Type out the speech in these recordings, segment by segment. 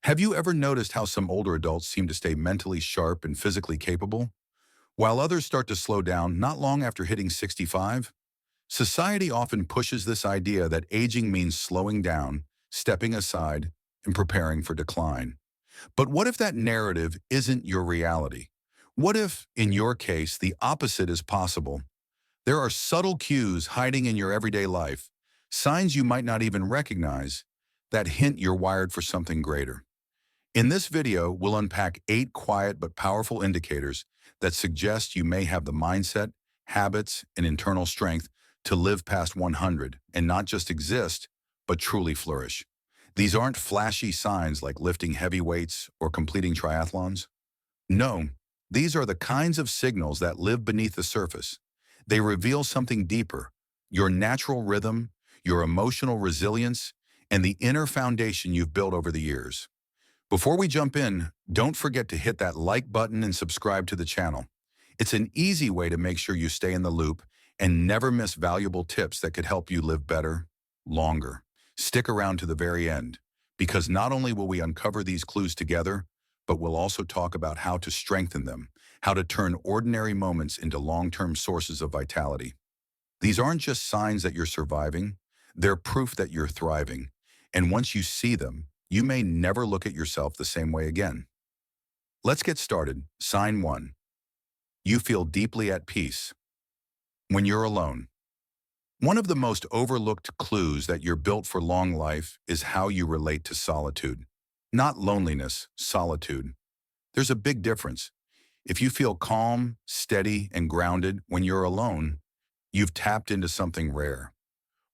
Have you ever noticed how some older adults seem to stay mentally sharp and physically capable, while others start to slow down not long after hitting 65? Society often pushes this idea that aging means slowing down, stepping aside, and preparing for decline. But what if that narrative isn't your reality? What if, in your case, the opposite is possible? There are subtle cues hiding in your everyday life, signs you might not even recognize, that hint you're wired for something greater. In this video, we'll unpack 8 quiet but powerful indicators that suggest you may have the mindset, habits, and internal strength to live past 100 and not just exist, but truly flourish. These aren't flashy signs like lifting heavy weights or completing triathlons. No, these are the kinds of signals that live beneath the surface. They reveal something deeper: your natural rhythm, your emotional resilience, and the inner foundation you've built over the years. Before we jump in, don't forget to hit that like button and subscribe to the channel. It's an easy way to make sure you stay in the loop and never miss valuable tips that could help you live better, longer. Stick around to the very end, because not only will we uncover these clues together, but we'll also talk about how to strengthen them, how to turn ordinary moments into long-term sources of vitality. These aren't just signs that you're surviving, they're proof that you're thriving. And once you see them, you may never look at yourself the same way again. Let's get started. Sign 1. You feel deeply at peace. When you're alone. One of the most overlooked clues that you're built for long life is how you relate to solitude. Not loneliness, solitude. There's a big difference. If you feel calm, steady, and grounded when you're alone, you've tapped into something rare.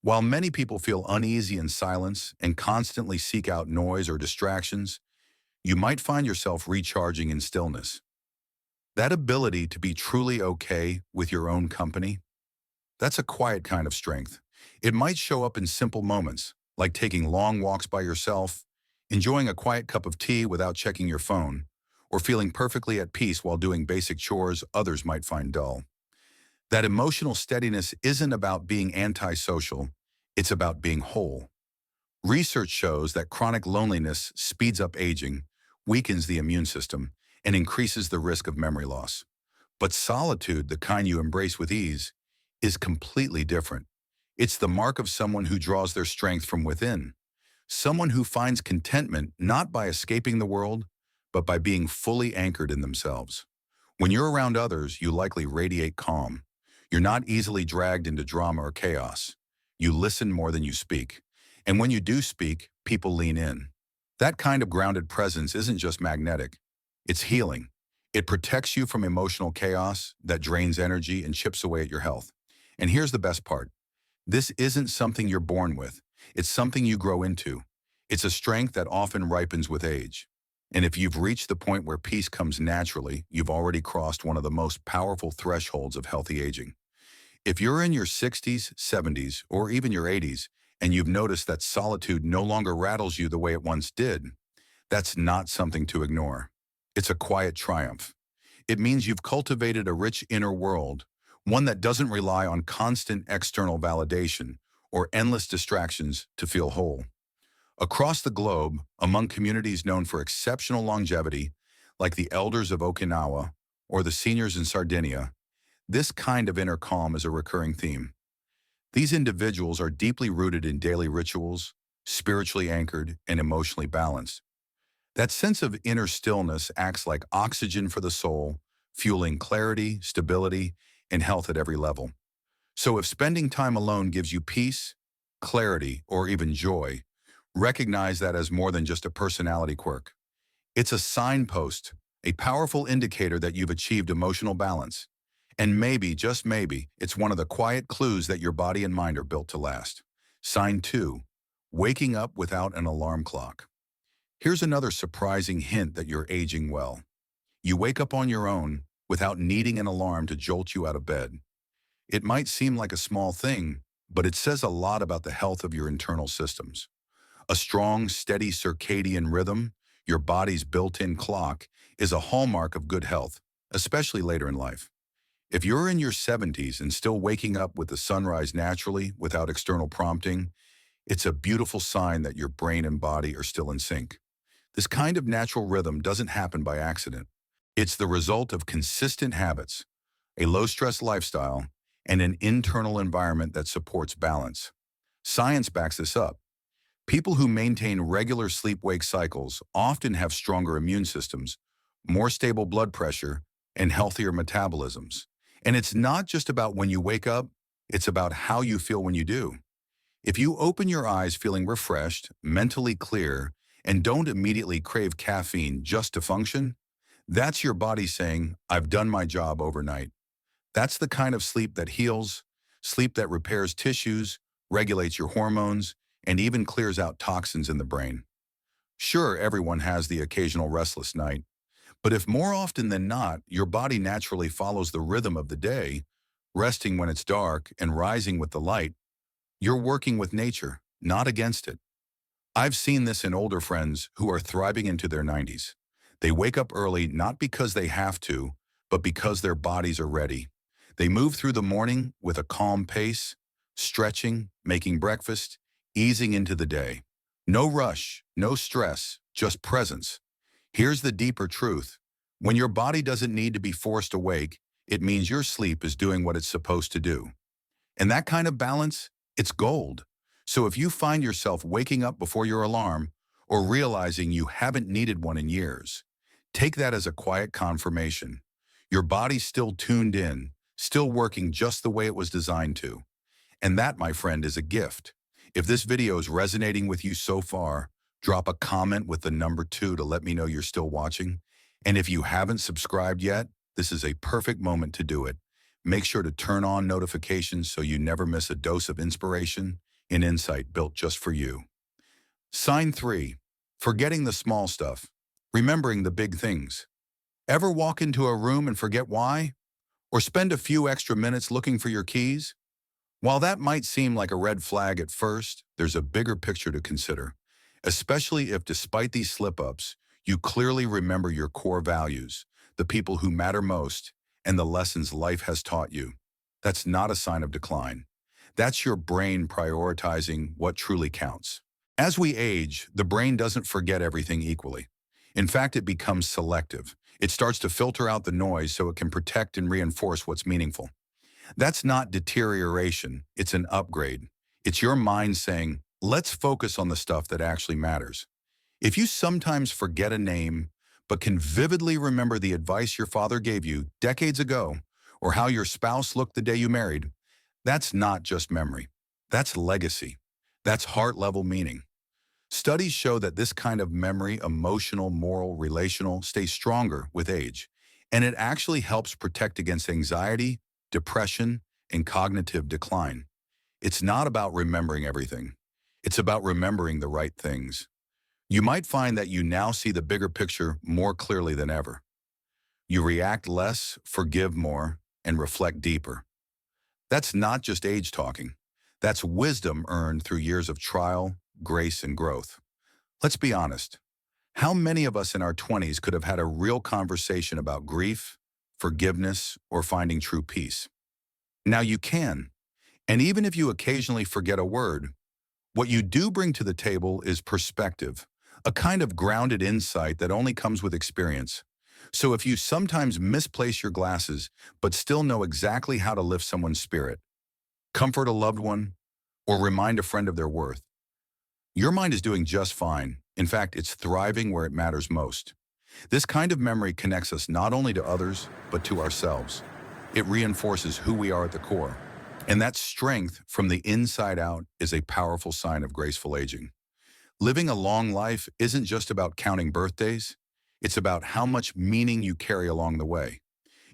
While many people feel uneasy in silence and constantly seek out noise or distractions, you might find yourself recharging in stillness. That ability to be truly okay with your own company, that's a quiet kind of strength. It might show up in simple moments, like taking long walks by yourself, enjoying a quiet cup of tea without checking your phone, or feeling perfectly at peace while doing basic chores others might find dull. That emotional steadiness isn't about being antisocial, it's about being whole. Research shows that chronic loneliness speeds up aging, weakens the immune system, and increases the risk of memory loss. But solitude, the kind you embrace with ease, is completely different. It's the mark of someone who draws their strength from within, someone who finds contentment not by escaping the world, but by being fully anchored in themselves. When you're around others, you likely radiate calm. You're not easily dragged into drama or chaos. You listen more than you speak. And when you do speak, people lean in. That kind of grounded presence isn't just magnetic. It's healing. It protects you from emotional chaos that drains energy and chips away at your health. And here's the best part. This isn't something you're born with. It's something you grow into. It's a strength that often ripens with age. And if you've reached the point where peace comes naturally, you've already crossed one of the most powerful thresholds of healthy aging. If you're in your 60s, 70s, or even your 80s, and you've noticed that solitude no longer rattles you the way it once did, that's not something to ignore. It's a quiet triumph. It means you've cultivated a rich inner world, one that doesn't rely on constant external validation or endless distractions to feel whole. Across the globe, among communities known for exceptional longevity, like the elders of Okinawa or the seniors in Sardinia, this kind of inner calm is a recurring theme. These individuals are deeply rooted in daily rituals, spiritually anchored, and emotionally balanced. That sense of inner stillness acts like oxygen for the soul, fueling clarity, stability, and health at every level. So if spending time alone gives you peace, clarity, or even joy, recognize that as more than just a personality quirk. It's a signpost, a powerful indicator that you've achieved emotional balance. And maybe, just maybe, it's one of the quiet clues that your body and mind are built to last. Sign 2. Waking up without an alarm clock. Here's another surprising hint that you're aging well. You wake up on your own without needing an alarm to jolt you out of bed. It might seem like a small thing, but it says a lot about the health of your internal systems. A strong, steady circadian rhythm, your body's built-in clock, is a hallmark of good health, especially later in life. If you're in your 70s and still waking up with the sunrise naturally without external prompting, it's a beautiful sign that your brain and body are still in sync. This kind of natural rhythm doesn't happen by accident. It's the result of consistent habits, a low-stress lifestyle, and an internal environment that supports balance. Science backs this up. People who maintain regular sleep-wake cycles often have stronger immune systems, more stable blood pressure, and healthier metabolisms. And it's not just about when you wake up, it's about how you feel when you do. If you open your eyes feeling refreshed, mentally clear, and don't immediately crave caffeine just to function, that's your body saying, I've done my job overnight. That's the kind of sleep that heals, sleep that repairs tissues, regulates your hormones, and even clears out toxins in the brain. Sure, everyone has the occasional restless night, but if more often than not, your body naturally follows the rhythm of the day, resting when it's dark and rising with the light, you're working with nature, not against it. I've seen this in older friends who are thriving into their 90s. They wake up early not because they have to, but because their bodies are ready. They move through the morning with a calm pace, stretching, making breakfast, easing into the day. No rush, no stress, just presence. Here's the deeper truth. When your body doesn't need to be forced awake, it means your sleep is doing what it's supposed to do. And that kind of balance, it's gold. So if you find yourself waking up before your alarm or realizing you haven't needed one in years, take that as a quiet confirmation. Your body's still tuned in, still working just the way it was designed to. And that, my friend, is a gift. If this video is resonating with you so far, drop a comment with the number 2 to let me know you're still watching. And if you haven't subscribed yet, this is a perfect moment to do it. Make sure to turn on notifications so you never miss a dose of inspiration and insight built just for you. Sign 3. Forgetting the small stuff. Remembering the big things. Ever walk into a room and forget why? Or spend a few extra minutes looking for your keys? While that might seem like a red flag at first, there's a bigger picture to consider, especially if despite these slip-ups, you clearly remember your core values, the people who matter most, and the lessons life has taught you. That's not a sign of decline. That's your brain prioritizing what truly counts. As we age, the brain doesn't forget everything equally. In fact, it becomes selective. It starts to filter out the noise so it can protect and reinforce what's meaningful. That's not deterioration, it's an upgrade. It's your mind saying, let's focus on the stuff that actually matters. If you sometimes forget a name, but can vividly remember the advice your father gave you decades ago, or how your spouse looked the day you married, that's not just memory. That's legacy. That's heart-level meaning. Studies show that this kind of memory, emotional, moral, relational, stays stronger with age, and it actually helps protect against anxiety, depression, and cognitive decline. It's not about remembering everything. It's about remembering the right things. You might find that you now see the bigger picture more clearly than ever. You react less, forgive more, and reflect deeper. That's not just age talking. That's wisdom earned through years of trial, grace, and growth. Let's be honest. How many of us in our 20s could have had a real conversation about grief, forgiveness, or finding true peace? Now you can. And even if you occasionally forget a word, what you do bring to the table is perspective, a kind of grounded insight that only comes with experience. So if you sometimes misplace your glasses, but still know exactly how to lift someone's spirit, comfort a loved one, or remind a friend of their worth, your mind is doing just fine. In fact, it's thriving where it matters most. This kind of memory connects us not only to others, but to ourselves. It reinforces who we are at the core. And that strength from the inside out is a powerful sign of graceful aging. Living a long life isn't just about counting birthdays. It's about how much meaning you carry along the way.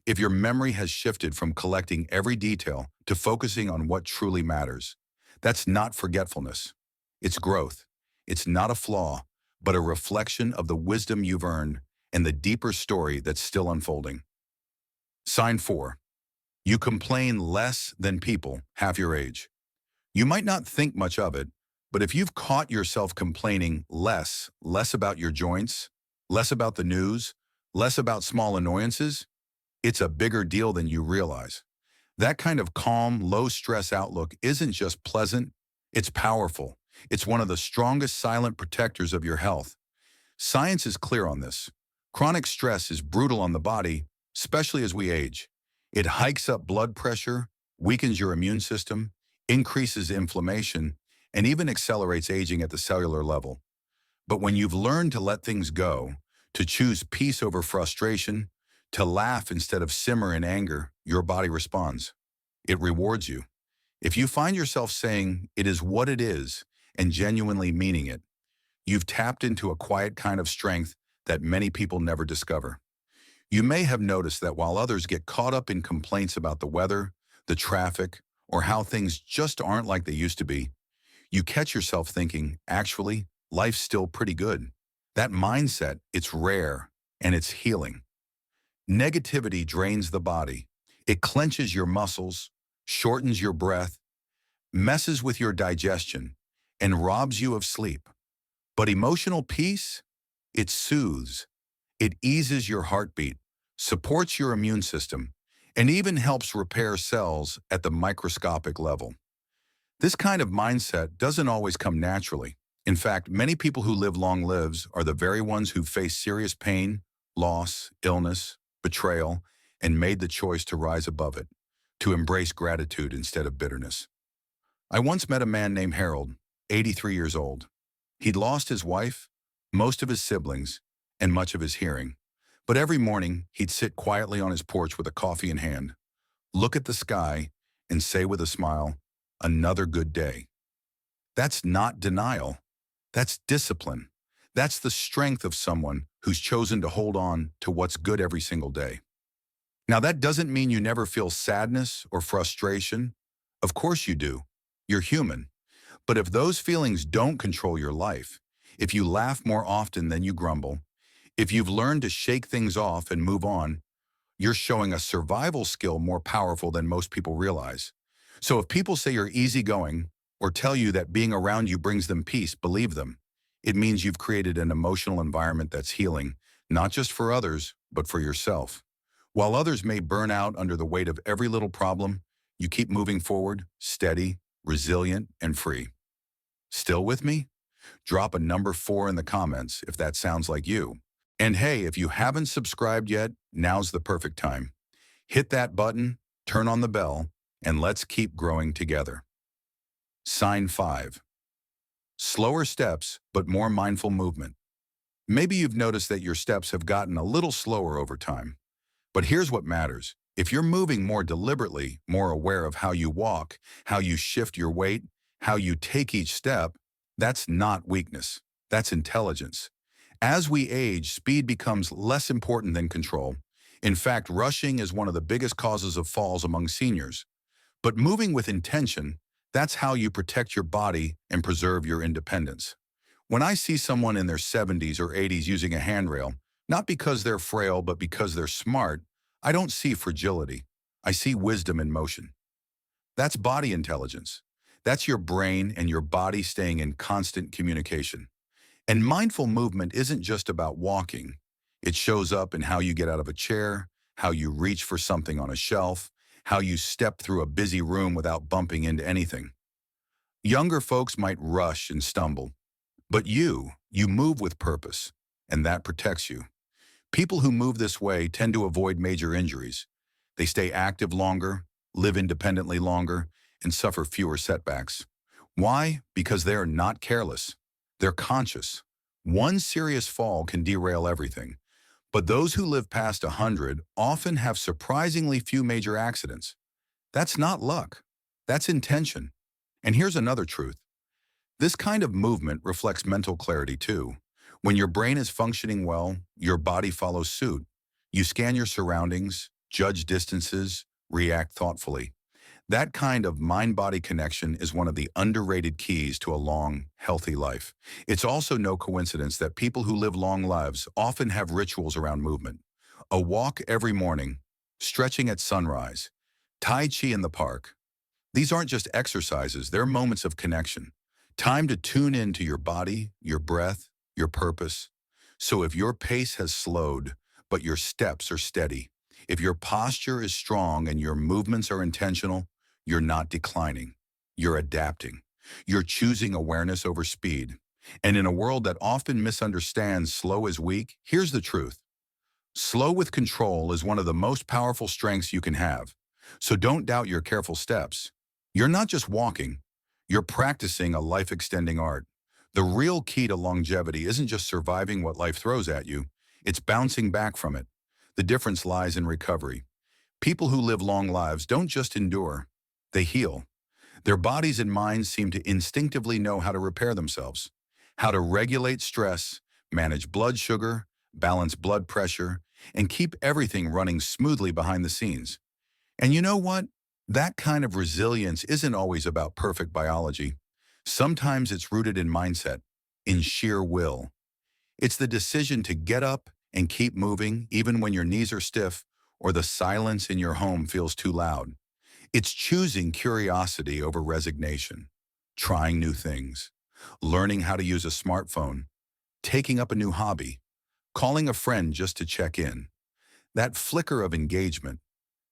If your memory has shifted from collecting every detail to focusing on what truly matters, that's not forgetfulness. It's growth. It's not a flaw, but a reflection of the wisdom you've earned and the deeper story that's still unfolding. Sign 4. You complain less than people half your age. You might not think much of it, but if you've caught yourself complaining less about your joints, less about the news, less about small annoyances, it's a bigger deal than you realize. That kind of calm, low-stress outlook isn't just pleasant, it's powerful. It's one of the strongest silent protectors of your health. Science is clear on this. Chronic stress is brutal on the body, especially as we age. It hikes up blood pressure, weakens your immune system, increases inflammation, and even accelerates aging at the cellular level. But when you've learned to let things go, to choose peace over frustration, to laugh instead of simmer in anger, your body responds. It rewards you. If you find yourself saying, "It is what it is," and genuinely meaning it, you've tapped into a quiet kind of strength that many people never discover. You may have noticed that while others get caught up in complaints about the weather, the traffic, or how things just aren't like they used to be, you catch yourself thinking, actually, life's still pretty good. That mindset, it's rare and it's healing. Negativity drains the body. It clenches your muscles, shortens your breath, messes with your digestion, and robs you of sleep. But emotional peace, it soothes. It eases your heartbeat, supports your immune system, and even helps repair cells at the microscopic level. This kind of mindset doesn't always come naturally. In fact, many people who live long lives are the very ones who face serious pain, loss, illness, betrayal, and made the choice to rise above it, to embrace gratitude instead of bitterness. I once met a man named Harold, 83 years old. He'd lost his wife, most of his siblings, and much of his hearing. But every morning, he'd sit quietly on his porch with a coffee in hand, look at the sky, and say with a smile, "Another good day." That's not denial. That's discipline. That's the strength of someone who's chosen to hold on to what's good every single day. Now, that doesn't mean you never feel sadness or frustration. Of course you do. You're human. But if those feelings don't control your life, if you laugh more often than you grumble, if you've learned to shake things off and move on, you're showing a survival skill more powerful than most people realize. So if people say you're easygoing or tell you that being around you brings them peace, believe them. It means you've created an emotional environment that's healing, not just for others, but for yourself. While others may burn out under the weight of every little problem, you keep moving forward, steady, resilient, and free. Still with me? Drop a number 4 in the comments if that sounds like you. And hey, if you haven't subscribed yet, now's the perfect time. Hit that button, turn on the bell, and let's keep growing together. Sign 5. Slower steps, but more mindful movement. Maybe you've noticed that your steps have gotten a little slower over time. But here's what matters. If you're moving more deliberately, more aware of how you walk, how you shift your weight, how you take each step, that's not weakness. That's intelligence. As we age, speed becomes less important than control. In fact, rushing is one of the biggest causes of falls among seniors. But moving with intention, that's how you protect your body and preserve your independence. When I see someone in their 70s or 80s using a handrail, not because they're frail, but because they're smart, I don't see fragility. I see wisdom in motion. That's body intelligence. That's your brain and your body staying in constant communication. And mindful movement isn't just about walking. It shows up in how you get out of a chair, how you reach for something on a shelf, how you step through a busy room without bumping into anything. Younger folks might rush and stumble, but you move with purpose, and that protects you. People who move this way tend to avoid major injuries. They stay active longer, live independently longer, and suffer fewer setbacks. Why? Because they are not careless. They're conscious. One serious fall can derail everything. But those who live past 100 often have surprisingly few major accidents. That's not luck. That's intention. And here's another truth. This kind of movement reflects mental clarity too. When your brain is functioning well, your body follows suit. You scan your surroundings, judge distances, react thoughtfully. That kind of mind-body connection is one of the underrated keys to a long, healthy life. It's also no coincidence that people who live long lives often have rituals around movement. A walk every morning, stretching at sunrise, Tai Chi in the park. These aren't just exercises, they're moments of connection. Time to tune into your body, your breath, your purpose. So if your pace has slowed, but your steps are steady, if your posture is strong and your movements are intentional, you're not declining. You're adapting. You're choosing awareness over speed. And in a world that often misunderstands slow as weak, here's the truth. Slow with control is one of the most powerful strengths you can have. So don't doubt your careful steps. You're not just walking, you're practicing a life-extending art. The real key to longevity isn't just surviving what life throws at you, it's bouncing back from it. The difference lies in recovery. People who live long lives don't just endure, they heal. Their bodies and minds seem to instinctively know how to repair themselves, how to regulate stress, manage blood sugar, balance blood pressure, and keep everything running smoothly behind the scenes. And you know what? That kind of resilience isn't always about perfect biology. Sometimes it's rooted in mindset, in sheer will. It's the decision to get up and keep moving even when your knees are stiff or the silence in your home feels too loud. It's choosing curiosity over resignation, trying new things, learning how to use a smartphone, taking up a new hobby, calling a friend just to check in. That flicker of engagement,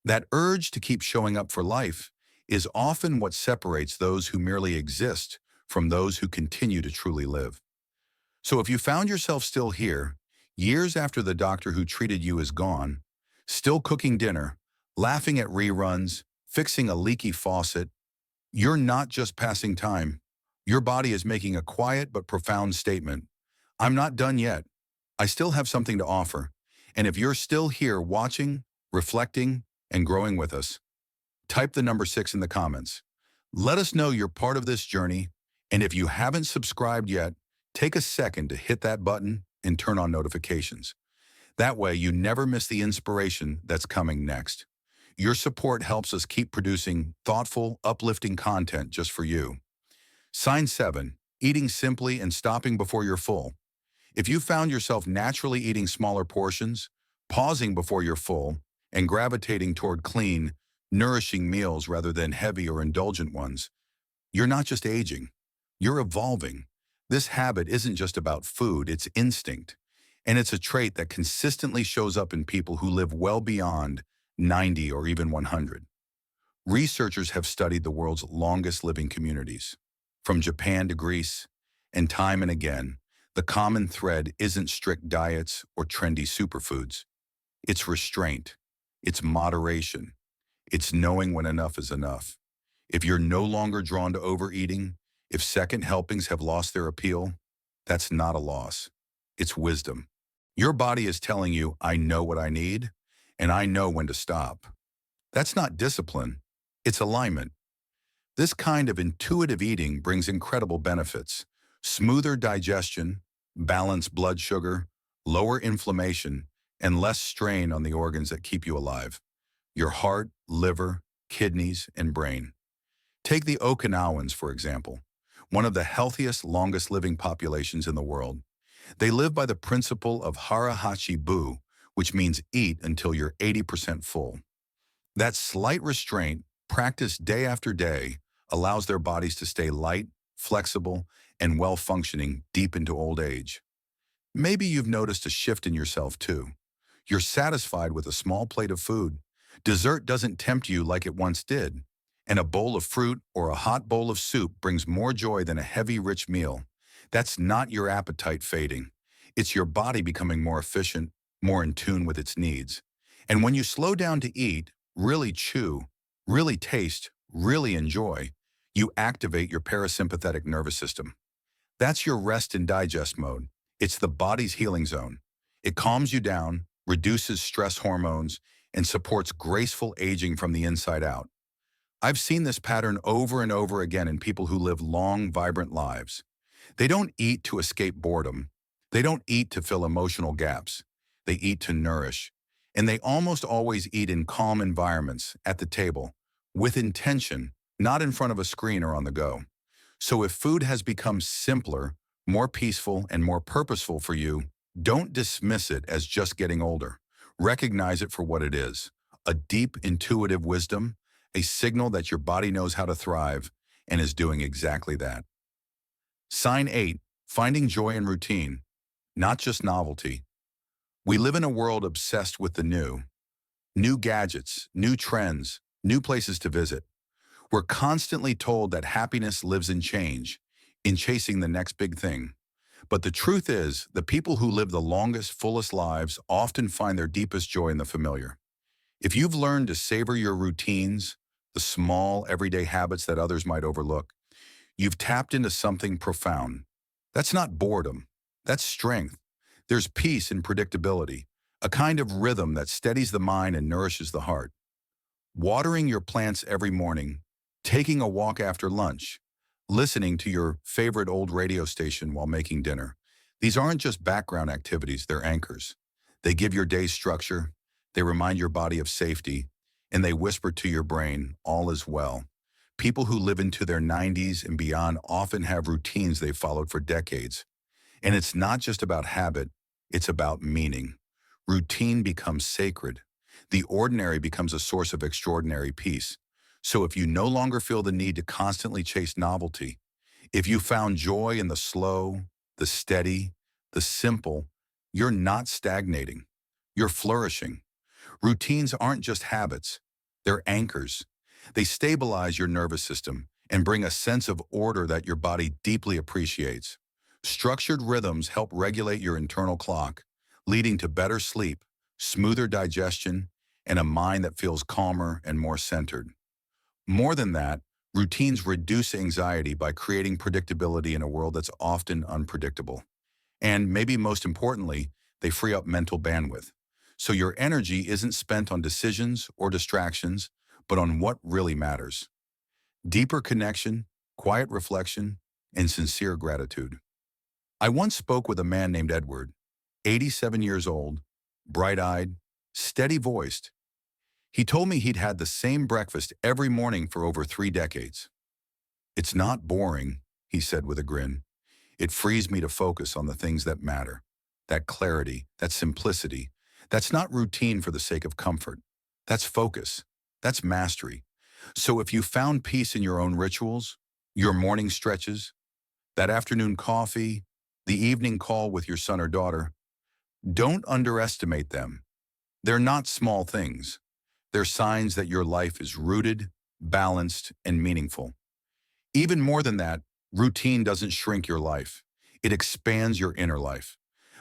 that urge to keep showing up for life, is often what separates those who merely exist from those who continue to truly live. So if you found yourself still here, years after the doctor who treated you is gone, still cooking dinner, laughing at reruns, fixing a leaky faucet, you're not just passing time. Your body is making a quiet but profound statement. I'm not done yet. I still have something to offer. And if you're still here watching, reflecting, and growing with us, type the number 6 in the comments. Let us know you're part of this journey, and if you haven't subscribed yet, take a second to hit that button and turn on notifications. That way you never miss the inspiration that's coming next. Your support helps us keep producing thoughtful, uplifting content just for you. Sign 7, eating simply and stopping before you're full. If you found yourself naturally eating smaller portions, pausing before you're full, and gravitating toward clean, nourishing meals rather than heavy or indulgent ones, you're not just aging, you're evolving. This habit isn't just about food, it's instinct. And it's a trait that consistently shows up in people who live well beyond 90 or even 100. Researchers have studied the world's longest living communities, from Japan to Greece, and time and again, the common thread isn't strict diets or trendy superfoods. It's restraint, it's moderation, it's knowing when enough is enough. If you're no longer drawn to overeating, if second helpings have lost their appeal, that's not a loss. It's wisdom. Your body is telling you, I know what I need, and I know when to stop. That's not discipline, it's alignment. This kind of intuitive eating brings incredible benefits. Smoother digestion, balanced blood sugar, lower inflammation, and less strain on the organs that keep you alive. Your heart, liver, kidneys, and brain. Take the Okinawans, for example, one of the healthiest, longest living populations in the world. They live by the principle of hara-hachi bu, which means eat until you're 80% full. That slight restraint, practiced day after day, allows their bodies to stay light, flexible, and well-functioning deep into old age. Maybe you've noticed a shift in yourself too. You're satisfied with a small plate of food. Dessert doesn't tempt you like it once did. And a bowl of fruit or a hot bowl of soup brings more joy than a heavy, rich meal. That's not your appetite fading. It's your body becoming more efficient, more in tune with its needs. And when you slow down to eat, really chew, really taste, really enjoy, you activate your parasympathetic nervous system. That's your rest and digest mode. It's the body's healing zone. It calms you down, reduces stress hormones, and supports graceful aging from the inside out. I've seen this pattern over and over again in people who live long, vibrant lives. They don't eat to escape boredom. They don't eat to fill emotional gaps. They eat to nourish. And they almost always eat in calm environments, at the table, with intention, not in front of a screen or on the go. So if food has become simpler, more peaceful, and more purposeful for you, don't dismiss it as just getting older. Recognize it for what it is, a deep intuitive wisdom, a signal that your body knows how to thrive and is doing exactly that. Sign 8, finding joy in routine, not just novelty. We live in a world obsessed with the new gadgets, new trends, new places to visit. We're constantly told that happiness lives in change, in chasing the next big thing. But the truth is, the people who live the longest, fullest lives often find their deepest joy in the familiar. If you've learned to savor your routines, the small, everyday habits that others might overlook, you've tapped into something profound. That's not boredom. That's strength. There's peace in predictability, a kind of rhythm that steadies the mind and nourishes the heart. Watering your plants every morning, taking a walk after lunch, listening to your favorite old radio station while making dinner. These aren't just background activities, they're anchors. They give your day structure, they remind your body of safety, and they whisper to your brain, all is well. People who live into their 90s and beyond often have routines they've followed for decades. And it's not just about habit, it's about meaning. Routine becomes sacred. The ordinary becomes a source of extraordinary peace. So if you no longer feel the need to constantly chase novelty, if you found joy in the slow, the steady, the simple, you're not stagnating. You're flourishing. Routines aren't just habits, they're anchors. They stabilize your nervous system and bring a sense of order that your body deeply appreciates. Structured rhythms help regulate your internal clock, leading to better sleep, smoother digestion, and a mind that feels calmer and more centered. More than that, routines reduce anxiety by creating predictability in a world that's often unpredictable. And maybe most importantly, they free up mental bandwidth. So your energy isn't spent on decisions or distractions, but on what really matters. Deeper connection, quiet reflection, and sincere gratitude. I once spoke with a man named Edward, 87 years old, bright-eyed, steady-voiced. He told me he'd had the same breakfast every morning for over 3 decades. It's not boring, he said with a grin. It frees me to focus on the things that matter. That clarity, that simplicity. That's not routine for the sake of comfort. That's focus. That's mastery. So if you found peace in your own rituals, your morning stretches, that afternoon coffee, the evening call with your son or daughter, don't underestimate them. They're not small things. They're signs that your life is rooted, balanced, and meaningful. Even more than that, routine doesn't shrink your life. It expands your inner life.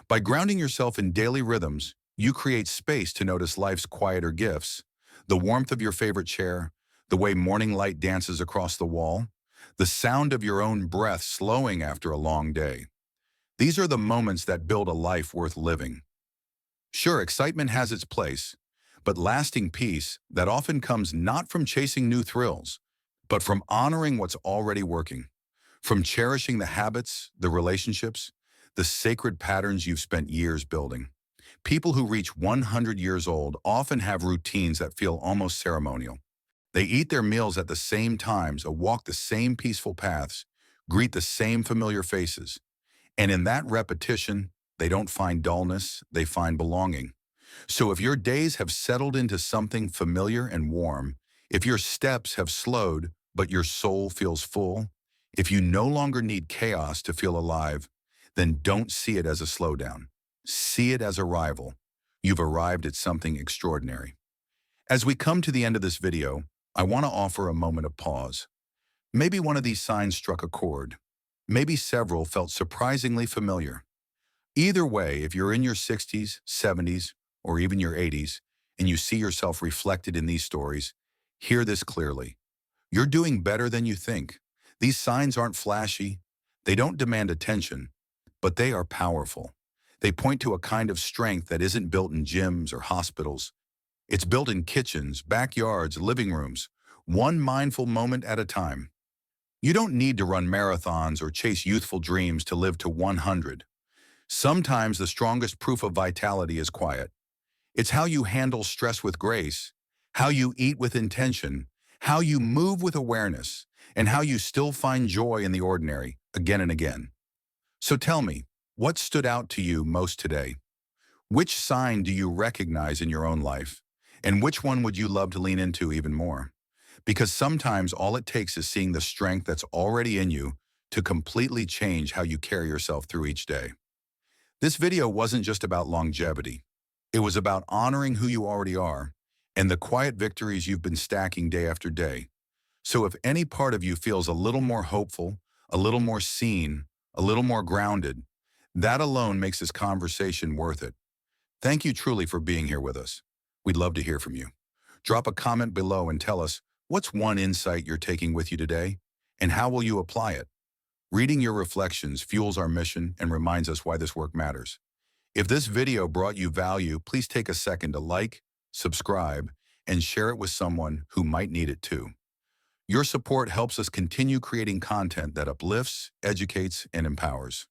By grounding yourself in daily rhythms, you create space to notice life's quieter gifts, the warmth of your favorite chair, the way morning light dances across the wall, the sound of your own breath slowing after a long day. These are the moments that build a life worth living. Sure, excitement has its place, but lasting peace that often comes not from chasing new thrills, but from honoring what's already working, from cherishing the habits, the relationships, the sacred patterns you've spent years building. People who reach 100 years old often have routines that feel almost ceremonial. They eat their meals at the same times, walk the same peaceful paths, greet the same familiar faces. And in that repetition, they don't find dullness, they find belonging. So if your days have settled into something familiar and warm, if your steps have slowed but your soul feels full, if you no longer need chaos to feel alive, then don't see it as a slowdown. See it as arrival. You've arrived at something extraordinary. As we come to the end of this video, I want to offer a moment of pause. Maybe one of these signs struck a chord. Maybe several felt surprisingly familiar. Either way, if you're in your 60s, 70s, or even your 80s, and you see yourself reflected in these stories, hear this clearly. You're doing better than you think. These signs aren't flashy. They don't demand attention, but they are powerful. They point to a kind of strength that isn't built in gyms or hospitals. It's built in kitchens, backyards, living rooms, one mindful moment at a time. You don't need to run marathons or chase youthful dreams to live to 100. Sometimes the strongest proof of vitality is quiet. It's how you handle stress with grace, how you eat with intention, how you move with awareness, and how you still find joy in the ordinary again and again. So tell me, what stood out to you most today? Which sign do you recognize in your own life? And which one would you love to lean into even more? Because sometimes all it takes is seeing the strength that's already in you to completely change how you carry yourself through each day. This video wasn't just about longevity. It was about honoring who you already are and the quiet victories you've been stacking day after day. So if any part of you feels a little more hopeful, a little more seen, a little more grounded, That alone makes this conversation worth it. Thank you truly for being here with us. We'd love to hear from you. Drop a comment below and tell us what's one insight you're taking with you today, and how will you apply it? Reading your reflections fuels our mission and reminds us why this work matters. If this video brought you value, please take a second to like, subscribe, and share it with someone who might need it too. Your support helps us continue creating content that uplifts, educates, and empowers.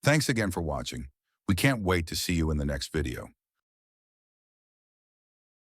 Thanks again for watching. We can't wait to see you in the next video.